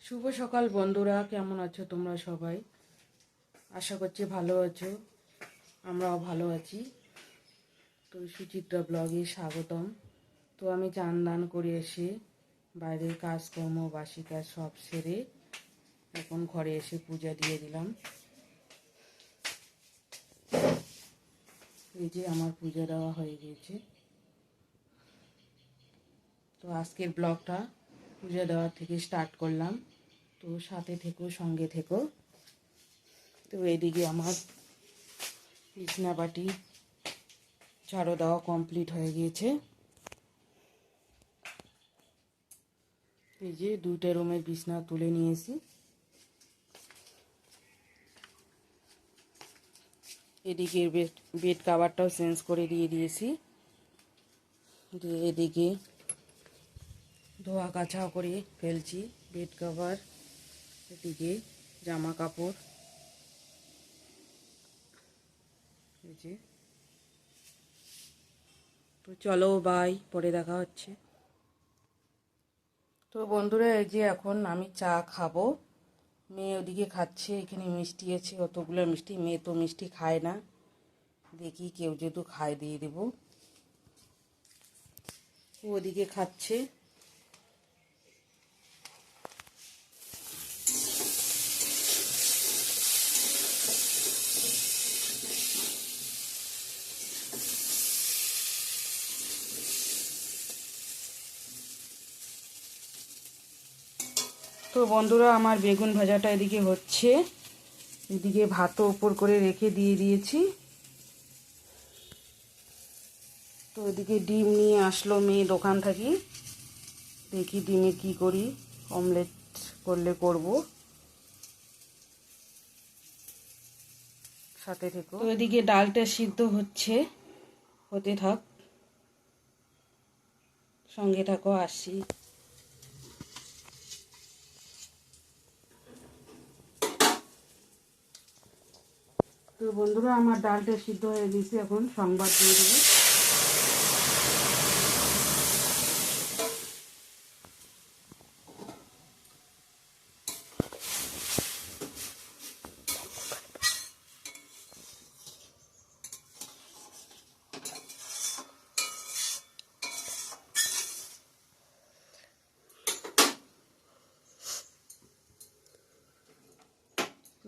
শুভ সকাল বন্ধুরা, কেমন আছো তোমরা সবাই? আশা করছি ভালো আছো, আমরাও ভালো আছি। তো সুচিত্রা ব্লগে স্বাগতম। তো আমি চান দান করে এসে বাইরের কাজকর্ম বাসি কাজ সব সেরে এখন ঘরে এসে পূজা দিয়ে দিলাম। এই যে আমার পূজা দেওয়া হয়ে গিয়েছে। তো আজকের ব্লগটা পূজা দেওয়ার থেকে স্টার্ট করলাম, তো সাথে থেকো, সঙ্গে থেকো। তো এদিকে আমার বিছনাবাটি ঝাড়ু দেওয়া কমপ্লিট হয়ে গিয়েছে। এই যে দুইটা রুমের বিছনা তুলে নিয়েছি। এদিকে বেড কাভারটাও চেঞ্জ করে দিয়ে দিয়েছি। এদিকে ধোয়া কাছা করে ফেলছি বেড কাভার, এদিকে জামা কাপড়। এই যে, তো চলো বাই, পরে দেখা হচ্ছে। তো বন্ধুরা, এই যে এখন আমি চা খাবো। মেয়ে ওদিকে খাচ্ছে, এখানে মিষ্টি আছে অতগুলো মিষ্টি। মেয়ে তো মিষ্টি খায় না, দেখি কেউ যেহেতু খায় দিয়ে দেবো। ও ওদিকে খাচ্ছে। তো বন্ধুরা, আমার বেগুন ভাজাটা এদিকে হচ্ছে। এদিকে ভাতও উপর করে রেখে দিয়ে দিয়েছি। তো এদিকে ডিম নিয়ে আসলো মেয়ে দোকান থেকে, দেখি ডিমে কি করি, অমলেট করলে করব, সাথে থেকো। তো এদিকে ডালটা সিদ্ধ হচ্ছে, হতে থাক, সঙ্গে থাকো, আসি। তো বন্ধুরা, আমার ডালটা সিদ্ধ হয়ে গেছে, এখন সংবাদ দিয়ে দেবো।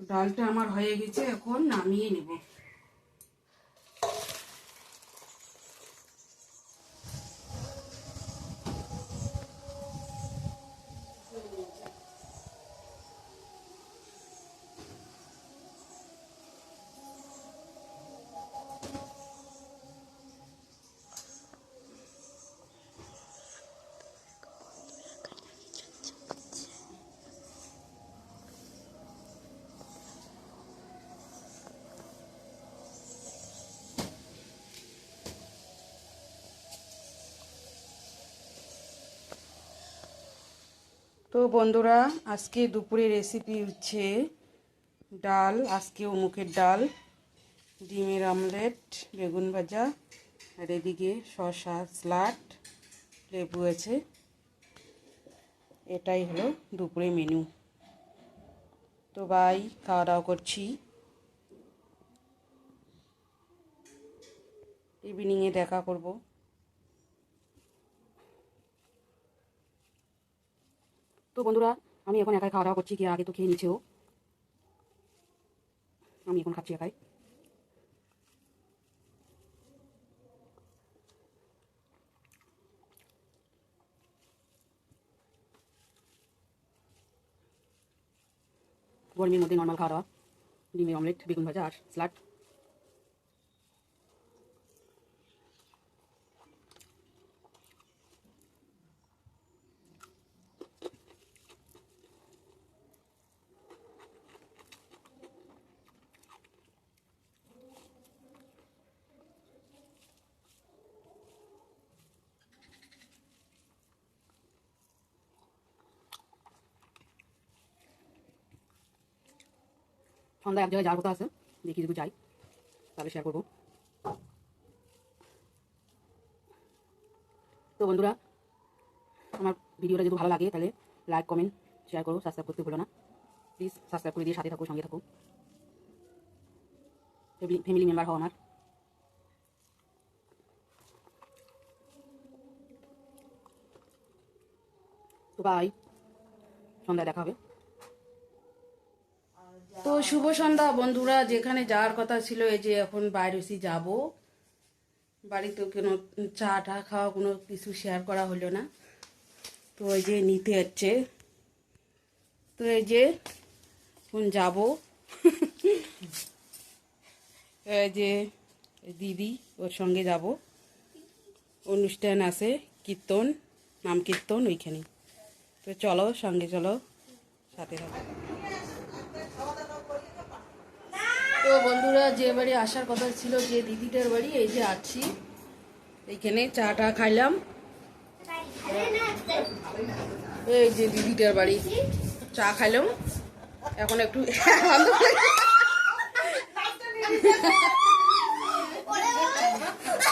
ডালটা আমার হয়ে গেছে, এখন নামিয়ে নেব। তো বন্ধুরা, আজকে দুপুরে রেসিপি হচ্ছে ডাল, আজকে মুগের ডাল, ডিমের আমলেট, বেগুন ভাজা, আর এদিকে শসা, স্যালাড, লেবু আছে। এটাই হলো দুপুরে মেনু। তো বাই, খাওয়া দাওয়া করছি, ইভিনিংয়ে দেখা করব। তো বন্ধুরা, আমি এখন একাই খাওয়া দাওয়া করছি, কি আগে তো খেয়ে নিচ্ছেও, আমি এখন খাচ্ছি একাই। গরমের মধ্যে নর্মাল খাওয়া দাওয়া, ডিমের অমলেট, বেগুন ভাজা আর স্যালাড। সন্ধ্যায় এক জায়গায় যাওয়ার কথা আছে, দেখি যদি যাই তাহলে শেয়ার করবো। তো বন্ধুরা, আমার ভিডিওটা যদি ভালো লাগে তাহলে লাইক, কমেন্ট, শেয়ার করো, সাবস্ক্রাইব করতে ভুলো না। প্লিজ সাবস্ক্রাইব করে দিয়ে সাথে থাকো, সঙ্গে থাকো, ফ্যামিলি মেম্বার হও আমার। তো বাই, সন্ধ্যায় দেখা হবে। তো শুভ সন্ধ্যা বন্ধুরা, যেখানে যাওয়ার কথা ছিল এই যে এখন বাইরেছি যাব। বাড়িতে কোনো চা টা খাওয়া কোনো কিছু শেয়ার করা হলো না। তো এই যে নিতে হচ্ছে, তো এই যে এখন যাব। এই যে দিদি ওর সঙ্গে যাব, অনুষ্ঠান আছে কীর্তন, নাম কীর্তন ওইখানে। তো চলো সঙ্গে চলো, সাথে থাকো। তো বন্ধুরা, যে বাড়ি আসার কথা ছিল, যে দিদিটার বাড়ি, এই যে আছি এইখানে, চা টা খাইলাম। এই যে দিদিটার বাড়ি চা খাইলাম, এখন একটু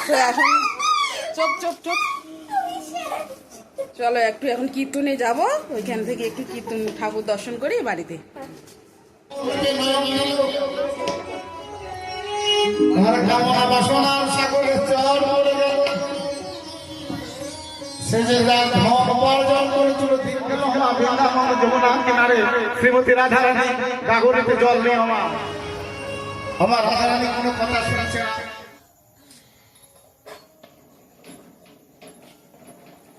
তো এখন চুপ চুপ চুপ, চলো একটু এখন কীর্তনে যাব, ওইখান থেকে একটু কীর্তন ঠাকুর দর্শন করি বাড়িতে। শ্রীমতী রাধা রানী গাগরিতে জল নিয়ে আমার রাধা রানী কোনো কথা শুনছে না।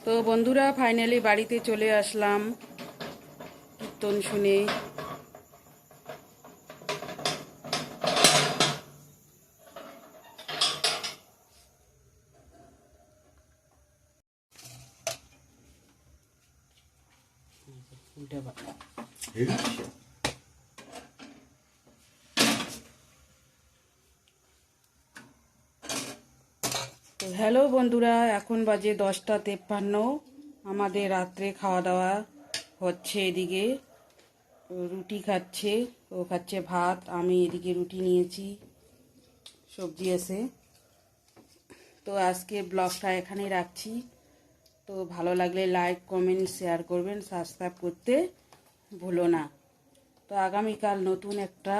তো বন্ধুরা, ফাইনালি বাড়িতে চলে আসলাম কীর্তন শুনে। তো হ্যালো বন্ধুরা, এখন বাজে 10টা 53। আমাদের রাত্রে খাওয়া দাওয়া হচ্ছে। এদিকে রুটি খাচ্ছে, ও খাচ্ছে ভাত, আমি এদিকে রুটি নিয়েছি, সবজি আছে। তো আজকে ব্লগটা এখানে রাখছি। তো ভালো লাগলে লাইক কমেন্ট শেয়ার করবেন, সাবস্ক্রাইব করতে ভুলো না। তো আগামীকাল নতুন একটা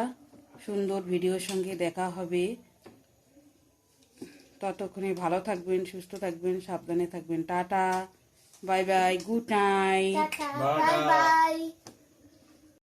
সুন্দর ভিডিওর সঙ্গে দেখা হবে। ততক্ষণে ভালো থাকবেন, সুস্থ থাকবেন, সাবধানে থাকবেন। Tata, bye bye, good night. Bye bye.